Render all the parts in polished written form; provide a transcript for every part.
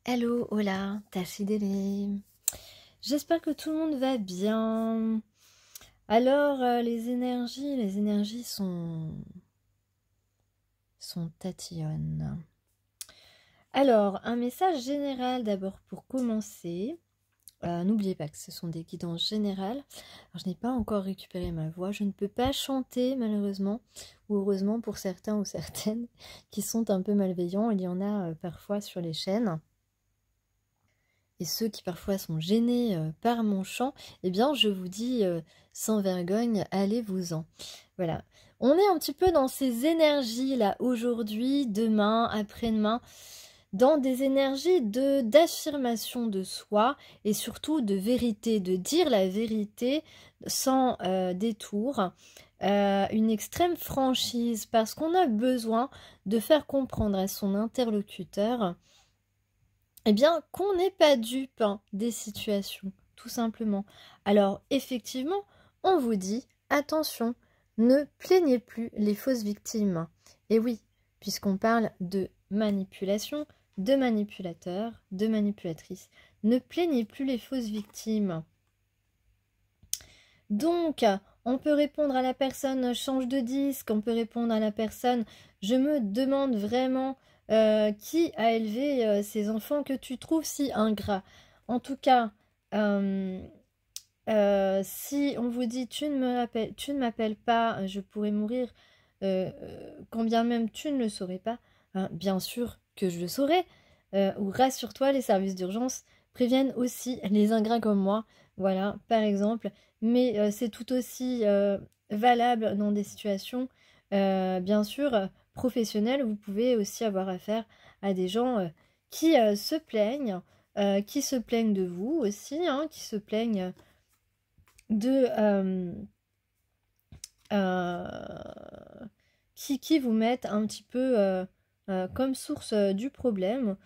Hello, hola, Tachidele. J'espère que tout le monde va bien. Alors, les énergies sont tatillonnes. Alors, un message général d'abord pour commencer. N'oubliez pas que ce sont des guidances générales. Alors, je n'ai pas encore récupéré ma voix. Je ne peux pas chanter malheureusement, ou heureusement pour certains ou certaines qui sont un peu malveillants. Il y en a parfois sur les chaînes. Et ceux qui parfois sont gênés par mon chant, eh bien je vous dis sans vergogne, allez-vous-en. Voilà. On est un petit peu dans ces énergies là aujourd'hui, demain, après-demain, dans des énergies d'affirmation de soi et surtout de vérité, de dire la vérité sans détour, une extrême franchise parce qu'on a besoin de faire comprendre à son interlocuteur eh bien, qu'on n'est pas dupe des situations, tout simplement. Alors, effectivement, on vous dit, attention, ne plaignez plus les fausses victimes. Et oui, puisqu'on parle de manipulation, de manipulateurs, de manipulatrices, ne plaignez plus les fausses victimes. Donc, on peut répondre à la personne « change de disque », on peut répondre à la personne « je me demande vraiment qui a élevé ces enfants que tu trouves si ingrats ». En tout cas, si on vous dit « tu ne m'appelles pas, je pourrais mourir quand bien même tu ne le saurais pas hein, », bien sûr que je le saurais, ou « rassure-toi, les services d'urgence préviennent aussi les ingrats comme moi ». Voilà, par exemple, mais c'est tout aussi valable dans des situations, bien sûr, professionnelles. Vous pouvez aussi avoir affaire à des gens qui se plaignent de vous aussi, hein, qui se plaignent de... qui vous mettent un petit peu comme source du problème.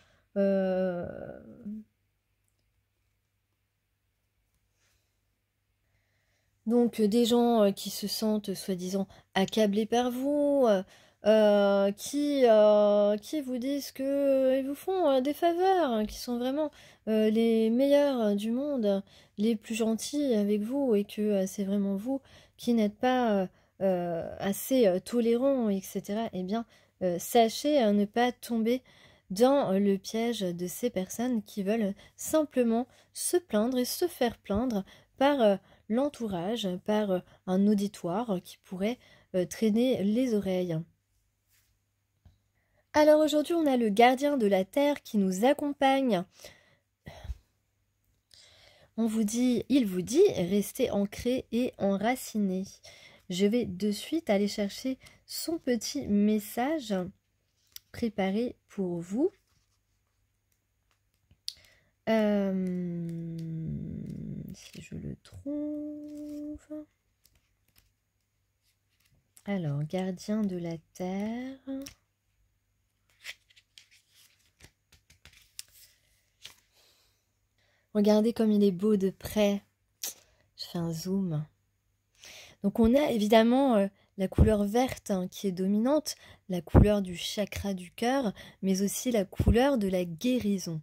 Donc des gens qui se sentent soi-disant accablés par vous, qui vous disent que ils vous font des faveurs, hein, qui sont vraiment les meilleurs du monde, les plus gentils avec vous, et que c'est vraiment vous qui n'êtes pas assez tolérant, etc. Eh bien, sachez ne pas tomber dans le piège de ces personnes qui veulent simplement se plaindre et se faire plaindre par l'entourage, par un auditoire qui pourrait traîner les oreilles. Alors aujourd'hui, on a le gardien de la terre qui nous accompagne. Il vous dit, restez ancré et enraciné. Je vais de suite aller chercher son petit message préparé pour vous. Si je le trouve. Alors, gardien de la terre. Regardez comme il est beau de près. Je fais un zoom. Donc on a évidemment la couleur verte hein, qui est dominante, la couleur du chakra du cœur, mais aussi la couleur de la guérison.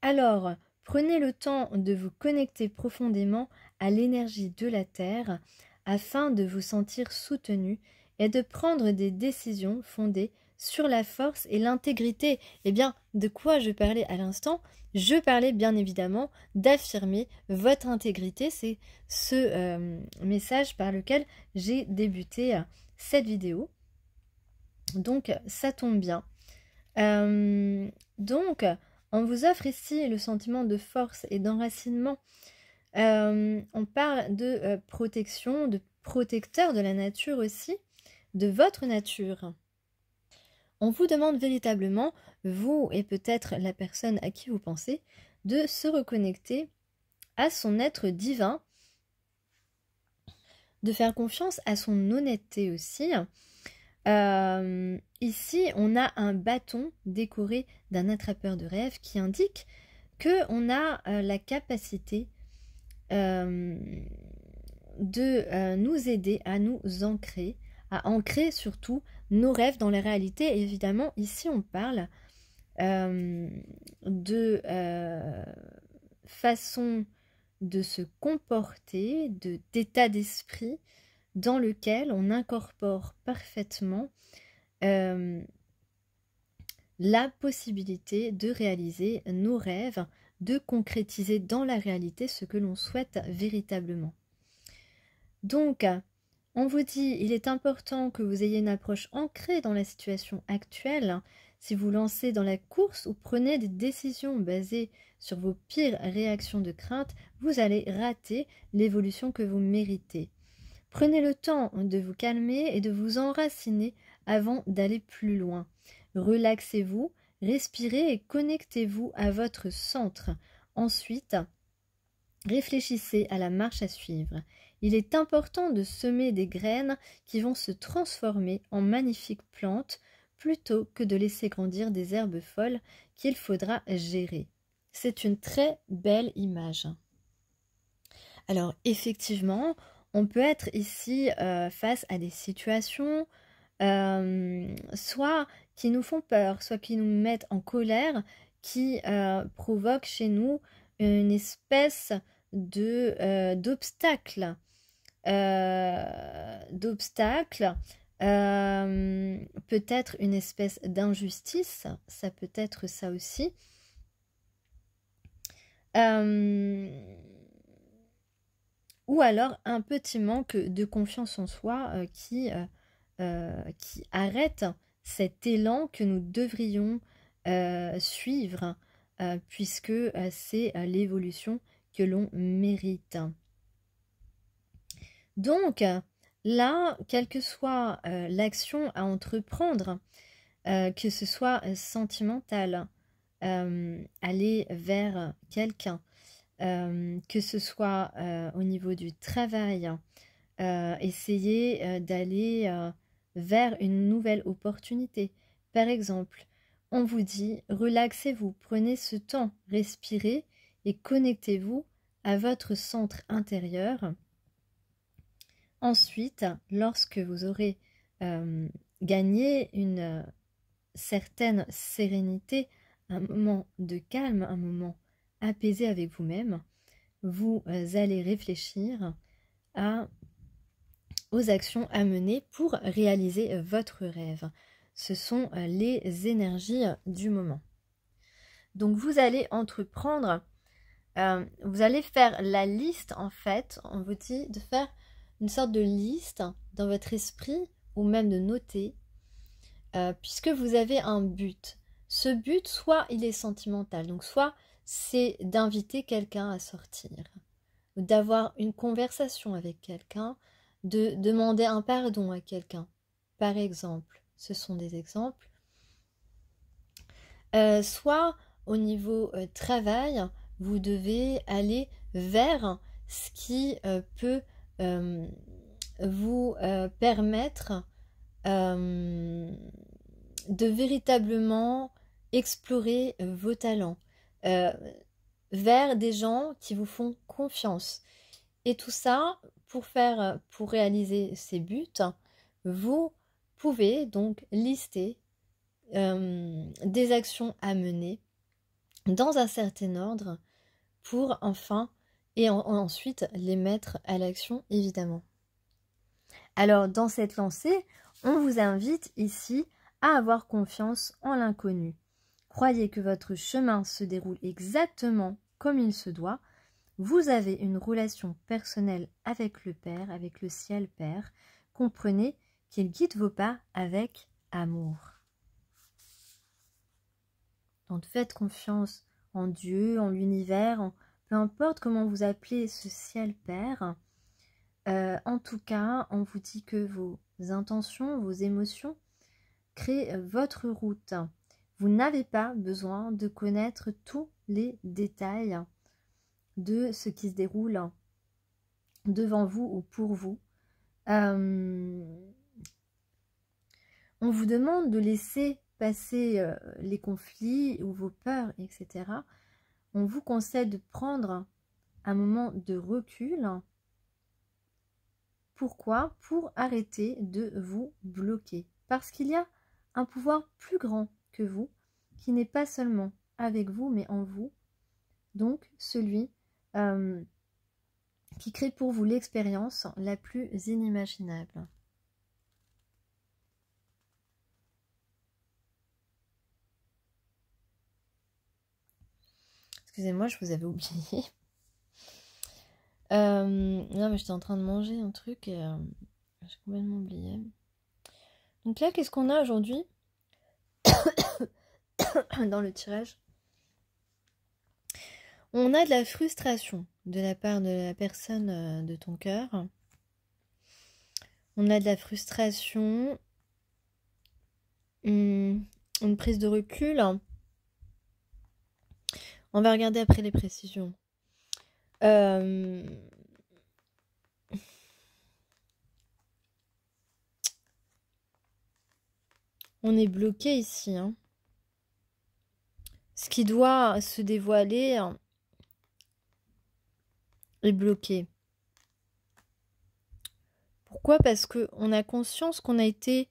Alors, prenez le temps de vous connecter profondément à l'énergie de la Terre afin de vous sentir soutenu et de prendre des décisions fondées sur la force et l'intégrité. Eh bien, de quoi je parlais à l'instant? Je parlais bien évidemment d'affirmer votre intégrité. C'est ce message par lequel j'ai débuté cette vidéo. Donc, ça tombe bien. On vous offre ici le sentiment de force et d'enracinement. On parle de protection, de protecteur de la nature aussi, de votre nature. On vous demande véritablement, vous et peut-être la personne à qui vous pensez, de se reconnecter à son être divin, de faire confiance à son honnêteté aussi. Ici, on a un bâton décoré d'un attrapeur de rêve qui indique qu'on a la capacité de nous aider à nous ancrer, à ancrer surtout nos rêves dans la réalité. Et évidemment, ici, on parle de façon de se comporter, d'état d'esprit dans lequel on incorpore parfaitement la possibilité de réaliser nos rêves, de concrétiser dans la réalité ce que l'on souhaite véritablement. Donc, on vous dit, il est important que vous ayez une approche ancrée dans la situation actuelle. Si vous lancez dans la course ou prenez des décisions basées sur vos pires réactions de crainte, vous allez rater l'évolution que vous méritez. Prenez le temps de vous calmer et de vous enraciner avant d'aller plus loin. Relaxez-vous, respirez et connectez-vous à votre centre. Ensuite, réfléchissez à la marche à suivre. Il est important de semer des graines qui vont se transformer en magnifiques plantes plutôt que de laisser grandir des herbes folles qu'il faudra gérer. C'est une très belle image. Alors effectivement, on peut être ici face à des situations soit qui nous font peur, soit qui nous mettent en colère, qui provoquent chez nous une espèce d'obstacle. Peut-être une espèce d'injustice, ça peut être ça aussi. Ou alors un petit manque de confiance en soi qui arrête cet élan que nous devrions suivre puisque c'est l'évolution que l'on mérite. Donc là, quelle que soit l'action à entreprendre, que ce soit sentimental, aller vers quelqu'un, que ce soit au niveau du travail, essayer d'aller vers une nouvelle opportunité. Par exemple, on vous dit relaxez-vous, prenez ce temps, respirez et connectez-vous à votre centre intérieur. Ensuite, lorsque vous aurez gagné une certaine sérénité, un moment de calme, un moment apaisé avec vous-même, vous allez réfléchir aux actions à mener pour réaliser votre rêve. Ce sont les énergies du moment. Donc vous allez entreprendre, vous allez faire la liste en fait, on vous dit de faire une sorte de liste dans votre esprit ou même de noter, puisque vous avez un but. Ce but, soit il est sentimental, donc soit c'est d'inviter quelqu'un à sortir, d'avoir une conversation avec quelqu'un, de demander un pardon à quelqu'un, par exemple. Ce sont des exemples. Soit au niveau travail, vous devez aller vers ce qui peut vous permettre de véritablement explorer vos talents, vers des gens qui vous font confiance. Et tout ça, pour réaliser ces buts, vous pouvez donc lister des actions à mener dans un certain ordre pour enfin ensuite les mettre à l'action évidemment. Alors dans cette lancée, on vous invite ici à avoir confiance en l'inconnu. Croyez que votre chemin se déroule exactement comme il se doit. Vous avez une relation personnelle avec le Père, avec le ciel Père. Comprenez qu'il guide vos pas avec amour. Donc faites confiance en Dieu, en l'univers, peu importe comment vous appelez ce ciel Père. En tout cas, on vous dit que vos intentions, vos émotions créent votre route. Vous n'avez pas besoin de connaître tous les détails de ce qui se déroule devant vous ou pour vous. On vous demande de laisser passer les conflits ou vos peurs, etc. On vous conseille de prendre un moment de recul. Pourquoi? Pour arrêter de vous bloquer. Parce qu'il y a un pouvoir plus grand que vous qui n'est pas seulement avec vous, mais en vous. Donc, celui qui crée pour vous l'expérience la plus inimaginable. Excusez-moi, je vous avais oublié. Non, mais j'étais en train de manger un truc et j'ai complètement oublié. Donc là, qu'est-ce qu'on a aujourd'hui dans le tirage? On a de la frustration de la part de la personne de ton cœur. On a de la frustration, une prise de recul. On va regarder après les précisions. On est bloqué ici. Hein. Ce qui doit se dévoiler est bloqué. Pourquoi? Parce qu'on a conscience qu'on a été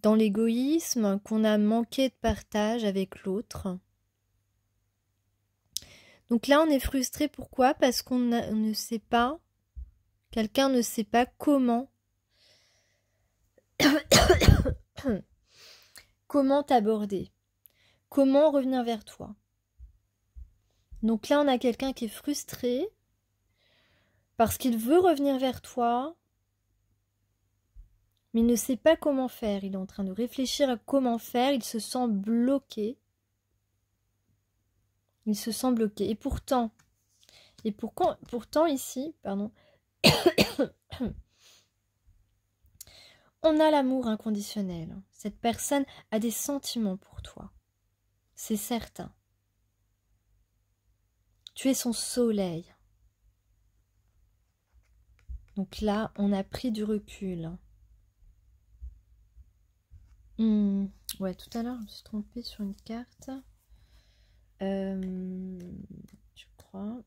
dans l'égoïsme, qu'on a manqué de partage avec l'autre. Donc là, on est frustré. Pourquoi? Parce qu'on ne sait pas, quelqu'un ne sait pas comment t'aborder, comment revenir vers toi. Donc là, on a quelqu'un qui est frustré parce qu'il veut revenir vers toi, mais il ne sait pas comment faire. Il est en train de réfléchir à comment faire. Il se sent bloqué. Il se sent bloqué. Et pourtant ici, pardon, on a l'amour inconditionnel. Cette personne a des sentiments pour toi. C'est certain. Tu es son soleil. Donc là, on a pris du recul. Ouais, tout à l'heure, je me suis trompée sur une carte. Je crois.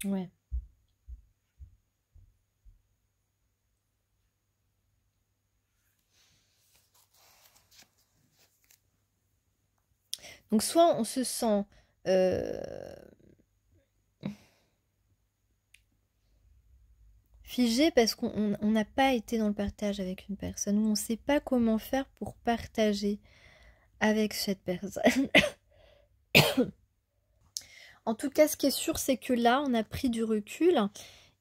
Ouais. Donc soit on se sent figé parce qu'on n'a pas été dans le partage avec une personne, ou on ne sait pas comment faire pour partager avec cette personne. En tout cas, ce qui est sûr, c'est que là, on a pris du recul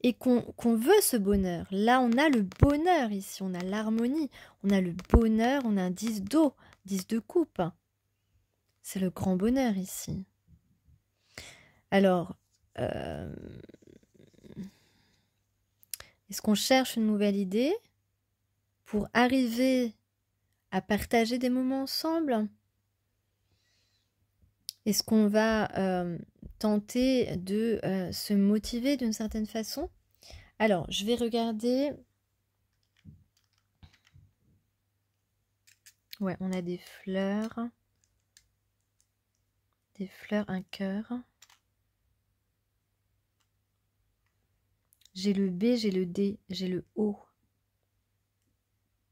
et qu'on veut ce bonheur. Là, on a le bonheur ici, on a l'harmonie, on a le bonheur, on a un 10 d'eau, 10 de coupe. C'est le grand bonheur ici. Alors, est-ce qu'on cherche une nouvelle idée pour arriver à partager des moments ensemble? Est-ce qu'on va tenter de se motiver d'une certaine façon? Alors, je vais regarder. Ouais, on a des fleurs. Des fleurs, un cœur. J'ai le B, j'ai le D, j'ai le O.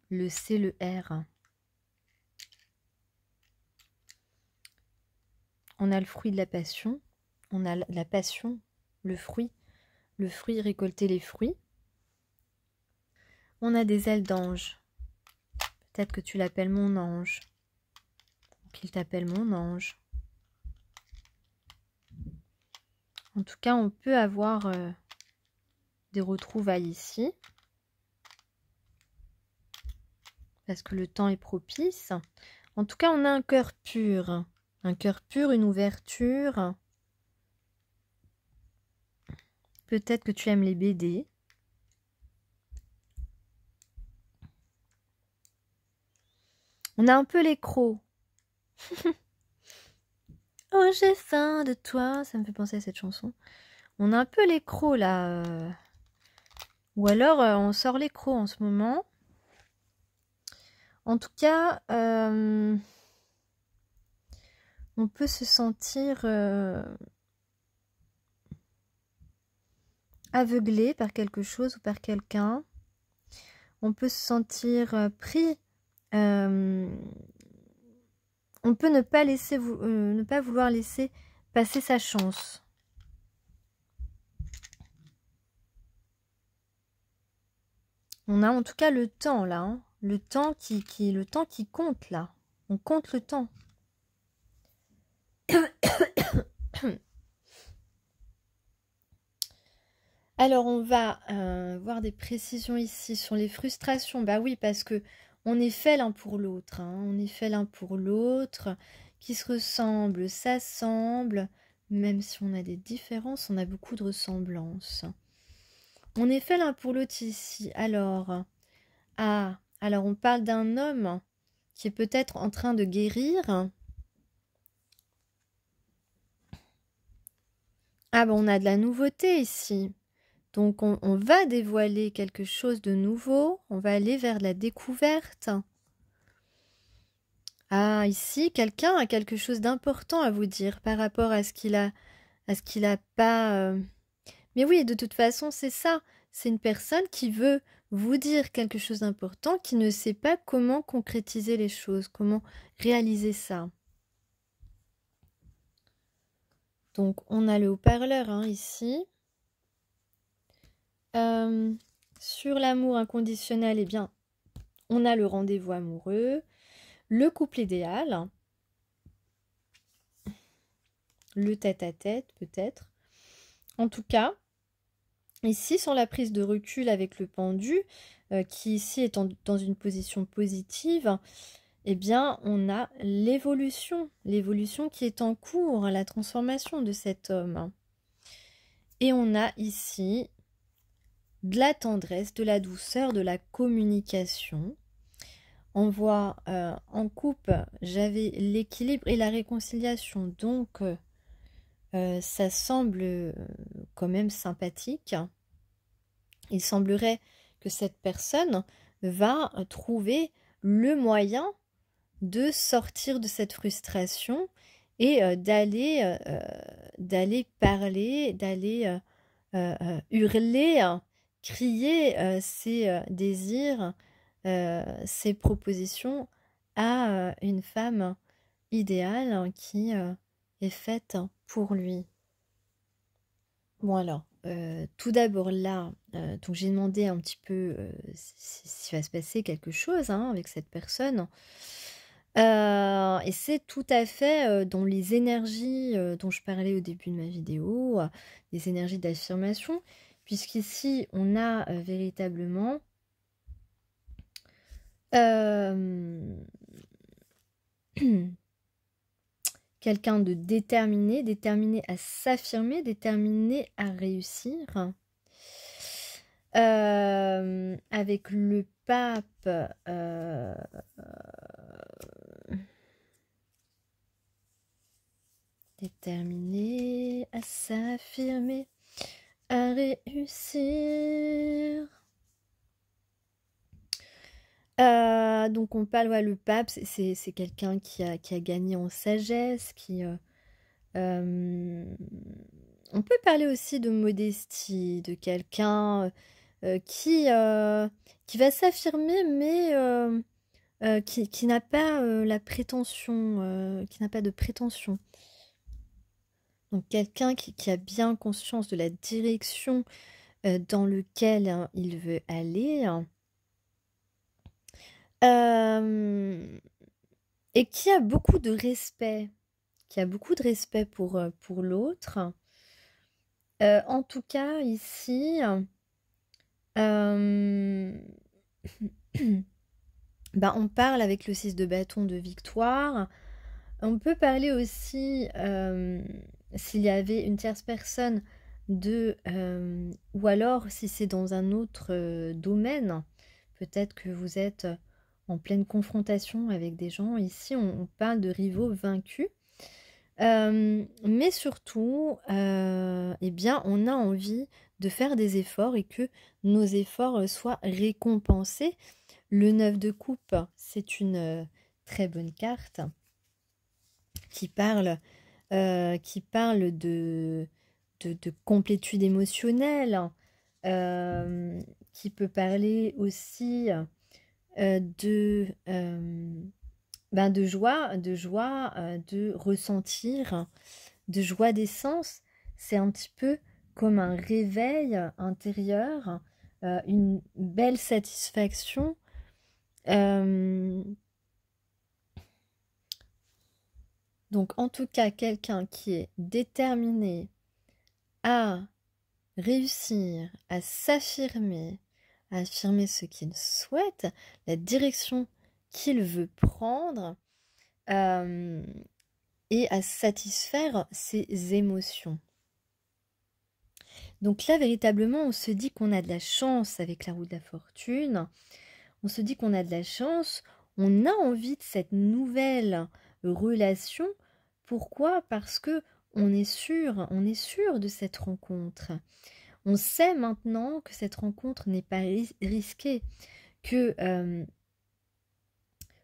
Le C, le R. On a le fruit de la passion. On a la passion, le fruit. Le fruit, récolter les fruits. On a des ailes d'ange. Peut-être que tu l'appelles mon ange. Ou qu'il t'appelle mon ange. En tout cas, on peut avoir des retrouvailles ici. Parce que le temps est propice. En tout cas, on a un cœur pur. Un cœur pur, une ouverture. Peut-être que tu aimes les BD. On a un peu les crocs. Oh, j'ai faim de toi. Ça me fait penser à cette chanson. On a un peu les crocs là. Ou alors, on sort les crocs en ce moment. En tout cas, on peut se sentir aveuglé par quelque chose ou par quelqu'un. On peut se sentir pris. On peut ne pas ne pas vouloir laisser passer sa chance. On a en tout cas le temps là, hein. Le temps qui compte là. On compte le temps. Alors on va voir des précisions ici sur les frustrations. Bah oui, parce que on est fait l'un pour l'autre, hein. On est fait l'un pour l'autre, qui se ressemble, s'assemble. Même si on a des différences, on a beaucoup de ressemblances. On est fait l'un pour l'autre ici. Alors, alors on parle d'un homme qui est peut-être en train de guérir. Ah ben on a de la nouveauté ici. Donc on va dévoiler quelque chose de nouveau. On va aller vers la découverte. Ah ici quelqu'un a quelque chose d'important à vous dire par rapport à ce qu'il a pas. Mais oui, de toute façon c'est ça. C'est une personne qui veut vous dire quelque chose d'important, qui ne sait pas comment concrétiser les choses, comment réaliser ça. Donc on a le haut-parleur hein, ici. Sur l'amour inconditionnel, eh bien, on a le rendez-vous amoureux, le couple idéal, le tête-à-tête peut-être. En tout cas, ici, sur la prise de recul avec le pendu, qui ici est dans une position positive, eh bien, on a l'évolution qui est en cours, la transformation de cet homme. Et on a ici de la tendresse, de la douceur, de la communication. On voit en couple, j'avais l'équilibre et la réconciliation, donc ça semble quand même sympathique. Il semblerait que cette personne va trouver le moyen de sortir de cette frustration et d'aller parler, d'aller hurler, crier ses désirs, ses propositions à une femme idéale qui est faite pour lui. Bon alors, tout d'abord là, donc j'ai demandé un petit peu s'il va se passer quelque chose hein, avec cette personne. Et c'est tout à fait dans les énergies dont je parlais au début de ma vidéo, les énergies d'affirmation, puisqu'ici on a véritablement quelqu'un de déterminé, déterminé à s'affirmer, déterminé à réussir. Avec le pape, déterminé à s'affirmer, à réussir. Donc on parle, ouais, le pape, c'est quelqu'un qui a gagné en sagesse, on peut parler aussi de modestie, de quelqu'un qui va s'affirmer, mais qui n'a pas la prétention, qui n'a pas de prétention. Donc quelqu'un qui a bien conscience de la direction dans laquelle hein, il veut aller. Et qui a beaucoup de respect, pour l'autre. En tout cas, ici, ben, on parle avec le 6 de bâton de victoire. On peut parler aussi, s'il y avait une tierce personne, ou alors si c'est dans un autre domaine, peut-être que vous êtes en pleine confrontation avec des gens. Ici, on parle de rivaux vaincus. Mais surtout, eh bien, on a envie de faire des efforts et que nos efforts soient récompensés. Le 9 de coupe, c'est une très bonne carte qui parle de complétude émotionnelle, qui peut parler aussi de joie, de ressentir, de joie des sens. C'est un petit peu comme un réveil intérieur, une belle satisfaction. Donc en tout cas, quelqu'un qui est déterminé à réussir, à s'affirmer, à affirmer ce qu'il souhaite, la direction qu'il veut prendre, et à satisfaire ses émotions. Donc là, véritablement, on se dit qu'on a de la chance avec la roue de la fortune, on se dit qu'on a de la chance, on a envie de cette nouvelle relation. Pourquoi? Parce que on est sûr de cette rencontre. On sait maintenant que cette rencontre n'est pas risquée, que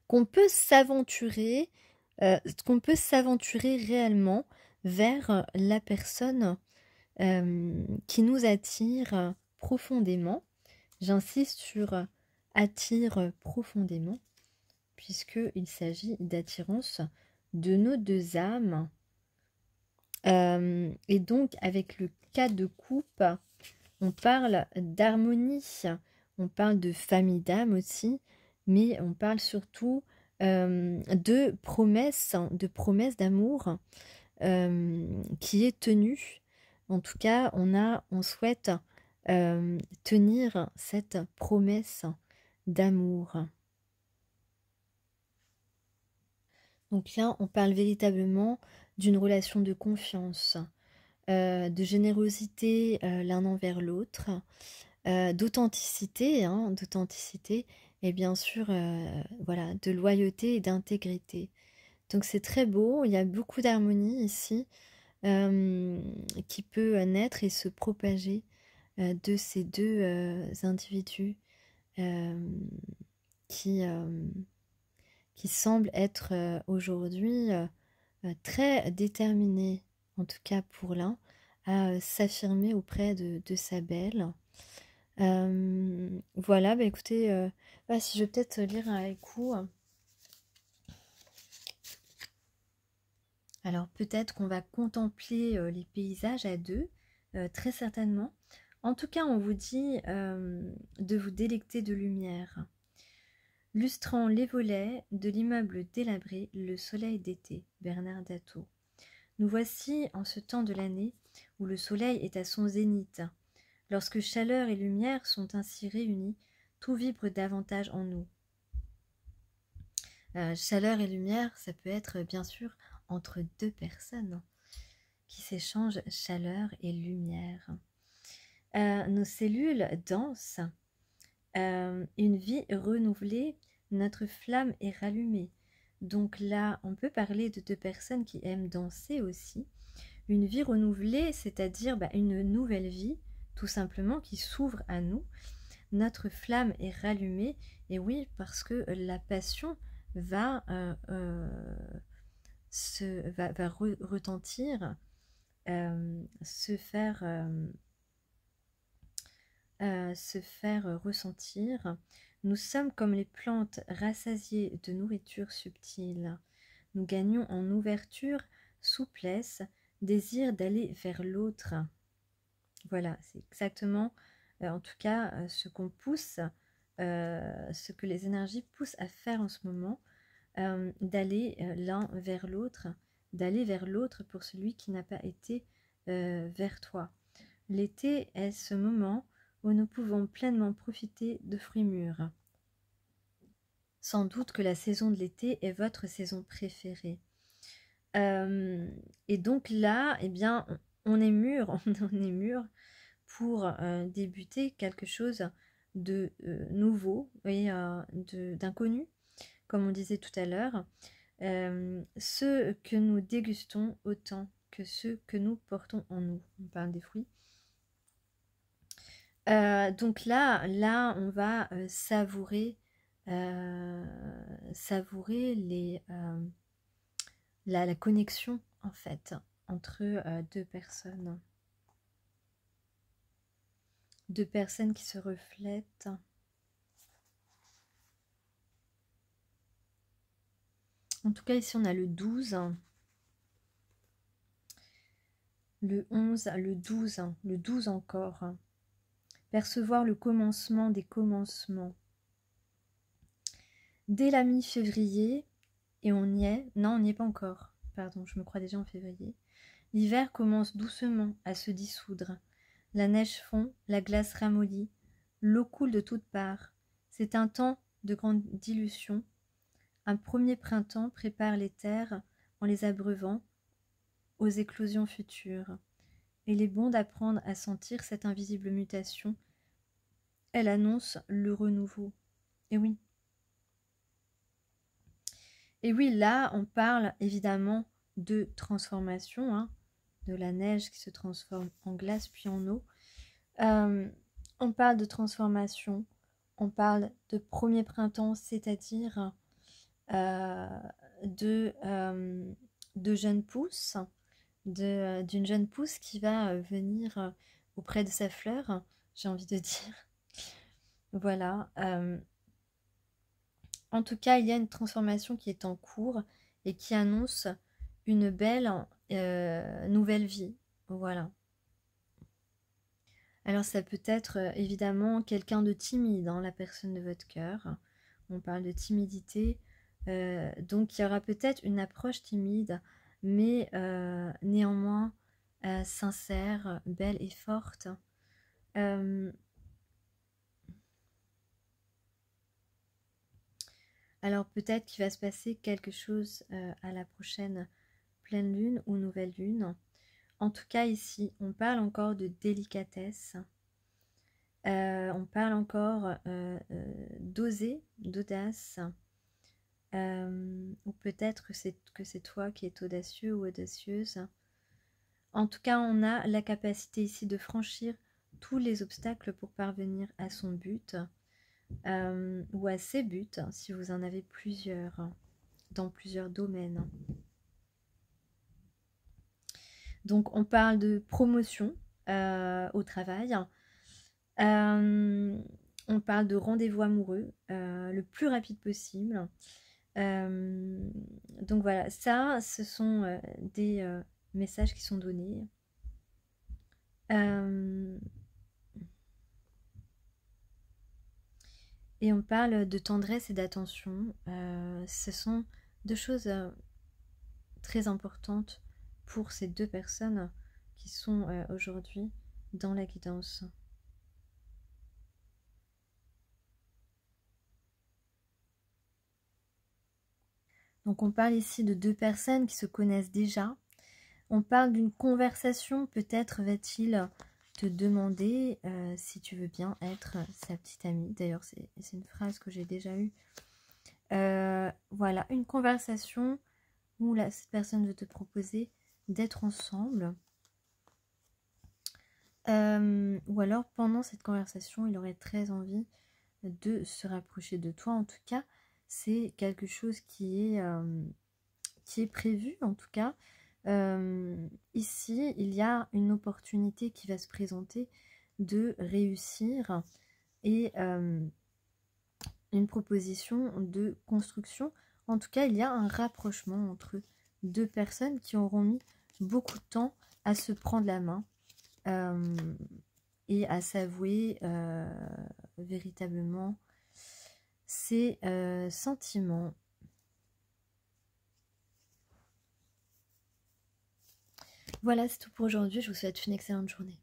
qu'on peut s'aventurer réellement vers la personne qui nous attire profondément. J'insiste sur attire profondément, puisqu'il s'agit d'attirance de nos deux âmes. Et donc, avec le cas de coupe, on parle d'harmonie, on parle de famille d'âme aussi, mais on parle surtout de promesses d'amour qui est tenue. En tout cas, on souhaite tenir cette promesse d'amour. Donc là, on parle véritablement d'une relation de confiance, de générosité l'un envers l'autre, d'authenticité, et bien sûr, voilà, de loyauté et d'intégrité. Donc c'est très beau, il y a beaucoup d'harmonie ici qui peut naître et se propager de ces deux individus qui semblent être aujourd'hui très déterminés, en tout cas pour l'un, à s'affirmer auprès de sa belle. Voilà, bah écoutez, si je vais peut-être lire un haïku. Alors peut-être qu'on va contempler les paysages à deux, très certainement. En tout cas, on vous dit de vous délecter de lumière. Lustrant les volets de l'immeuble délabré, le soleil d'été, Bernard Dattaud. Nous voici en ce temps de l'année où le soleil est à son zénith. Lorsque chaleur et lumière sont ainsi réunies, tout vibre davantage en nous. Chaleur et lumière, ça peut être bien sûr entre deux personnes qui s'échangent chaleur et lumière. Nos cellules dansent, une vie renouvelée, notre flamme est rallumée. Donc là, on peut parler de deux personnes qui aiment danser aussi. Une vie renouvelée, c'est-à-dire une nouvelle vie, tout simplement, qui s'ouvre à nous. Notre flamme est rallumée, et oui, parce que la passion va retentir, se faire ressentir. Nous sommes comme les plantes rassasiées de nourriture subtile. Nous gagnons en ouverture, souplesse, désir d'aller vers l'autre. Voilà, c'est exactement, en tout cas, ce qu'on pousse, ce que les énergies poussent à faire en ce moment, d'aller l'un vers l'autre, pour celui qui n'a pas été vers toi. L'été est ce moment où nous pouvons pleinement profiter de fruits mûrs. Sans doute que la saison de l'été est votre saison préférée. Et donc là, eh bien, on est mûr, pour débuter quelque chose de nouveau et d'inconnu, comme on disait tout à l'heure. Ce que nous dégustons autant que ceux que nous portons en nous. On parle des fruits. Donc là, on va savourer la connexion en fait entre deux personnes. deux personnes qui se reflètent. En tout cas, ici, on a le 12, le 11, le 12 encore. Percevoir le commencement des commencements. Dès la mi-février, et on y est, non, on n'y est pas encore, pardon, je me crois déjà en février. L'hiver commence doucement à se dissoudre. La neige fond, la glace ramollit, l'eau coule de toutes parts. C'est un temps de grande dilution. Un premier printemps prépare les terres en les abreuvant aux éclosions futures. Il est bon d'apprendre à sentir cette invisible mutation. Elle annonce le renouveau. Et oui. Et oui, là, on parle évidemment de transformation, hein, de la neige qui se transforme en glace puis en eau. On parle de transformation, on parle de premier printemps, c'est-à-dire de jeunes pousses, d'une jeune pousse qui va venir auprès de sa fleur, j'ai envie de dire. Voilà. En tout cas, il y a une transformation qui est en cours et qui annonce une belle nouvelle vie. Voilà. Alors ça peut être évidemment quelqu'un de timide, hein, la personne de votre cœur. On parle de timidité. Donc il y aura peut-être une approche timide, mais néanmoins sincère, belle et forte. Alors peut-être qu'il va se passer quelque chose à la prochaine pleine lune ou nouvelle lune. En tout cas ici, on parle encore de délicatesse. On parle encore d'oser, d'audace. Ou peut-être que c'est toi qui es audacieux ou audacieuse. En tout cas, on a la capacité ici de franchir tous les obstacles pour parvenir à son but. Ou à ses buts, si vous en avez plusieurs, dans plusieurs domaines. Donc on parle de promotion au travail, on parle de rendez-vous amoureux le plus rapide possible. Donc voilà, ça ce sont des messages qui sont donnés. Et on parle de tendresse et d'attention. Ce sont deux choses très importantes pour ces deux personnes qui sont aujourd'hui dans la guidance. Donc on parle ici de deux personnes qui se connaissent déjà. On parle d'une conversation, peut-être va-t-il te demander si tu veux bien être sa petite amie. D'ailleurs, c'est une phrase que j'ai déjà eue. Voilà, une conversation où cette personne veut te proposer d'être ensemble. Ou alors, pendant cette conversation, il aurait très envie de se rapprocher de toi. En tout cas, c'est quelque chose qui est prévu, en tout cas. Ici, il y a une opportunité qui va se présenter de réussir et une proposition de construction. En tout cas, il y a un rapprochement entre deux personnes qui auront mis beaucoup de temps à se prendre la main et à s'avouer véritablement ses sentiments. Voilà, c'est tout pour aujourd'hui. Je vous souhaite une excellente journée.